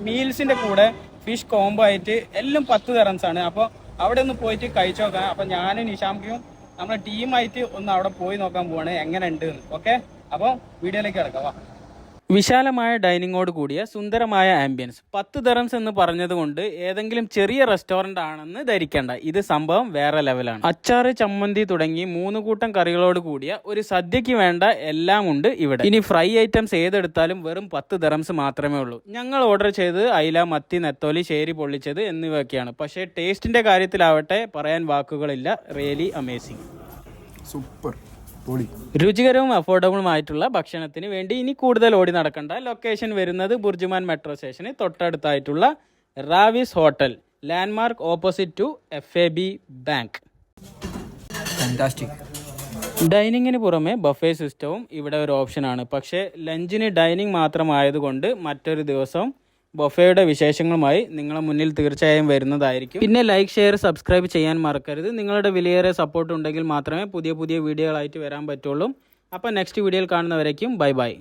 മീൽസിന്റെ കൂടെ fish combo ആയിട്ട് എല്ലാം 10 dirhams ആണ്. അപ്പോൾ അവിടെ ഒന്ന് പോയിട്ട് കഴിച്ചു നോക്കാം. അപ്പോൾ ഞാനും നിഷാംക്കും നമ്മുടെ ടീമായിട്ട് ഒന്ന് അവിടെ പോയി നോക്കാൻ പോവാണ് എങ്ങനെ ഉണ്ട്. ഓക്കെ, അപ്പോൾ വീഡിയോയിലേക്ക് കിടക്കാം. വിശാലമായ ഡൈനിങ്ങോട് കൂടിയ സുന്ദരമായ ആംബിയൻസ്. 10 dirhams എന്ന് പറഞ്ഞതുകൊണ്ട് ഏതെങ്കിലും ചെറിയ റെസ്റ്റോറന്റ് ആണെന്ന് ധരിക്കേണ്ട. ഇത് സംഭവം വേറെ ലെവലാണ്. അച്ചാറ്, ചമ്മന്തി തുടങ്ങി 3 കൂട്ടം കറികളോട് കൂടിയ ഒരു സദ്യക്ക് വേണ്ട എല്ലാം ഉണ്ട് ഇവിടെ. ഇനി ഫ്രൈ ഐറ്റംസ് ഏതെടുത്താലും വെറും 10 dirhams മാത്രമേ ഉള്ളൂ. ഞങ്ങൾ ഓർഡർ ചെയ്തത് അയില, മത്തി, നെത്തോലി, ശേരി പൊള്ളിച്ചത് എന്നിവയൊക്കെയാണ്. പക്ഷേ ടേസ്റ്റിന്റെ കാര്യത്തിലാവട്ടെ പറയാൻ വാക്കുകളില്ല. Really amazing, super. രുചികരവും അഫോർഡബിളുമായിട്ടുള്ള ഭക്ഷണത്തിന് വേണ്ടി ഇനി കൂടുതൽ ഓടി നടക്കണ്ട. ലൊക്കേഷൻ വരുന്നത് ബുർജുമാൻ മെട്രോ സ്റ്റേഷന് തൊട്ടടുത്തായിട്ടുള്ള Raviz hotel, landmark opposite to FAB bank. ഡൈനിങ്ങിന് പുറമെ ബഫേ സിസ്റ്റവും ഇവിടെ ഒരു ഓപ്ഷനാണ്. പക്ഷേ ലഞ്ചിന് ഡൈനിങ് മാത്രമായതുകൊണ്ട് മറ്റൊരു ദിവസം ബൊഫയുടെ വിശേഷങ്ങളുമായി നിങ്ങളെ മുന്നിൽ തീർച്ചയായും വരുന്നതായിരിക്കും. പിന്നെ ലൈക്ക്, ഷെയർ, സബ്സ്ക്രൈബ് ചെയ്യാൻ മറക്കരുത്. നിങ്ങളുടെ വിലയേറെ സപ്പോർട്ട് ഉണ്ടെങ്കിൽ മാത്രമേ പുതിയ വീഡിയോകളായിട്ട് വരാൻ പറ്റുള്ളൂ. അപ്പോൾ നെക്സ്റ്റ് വീഡിയോയിൽ കാണുന്നവരേക്കും ബൈ ബൈ.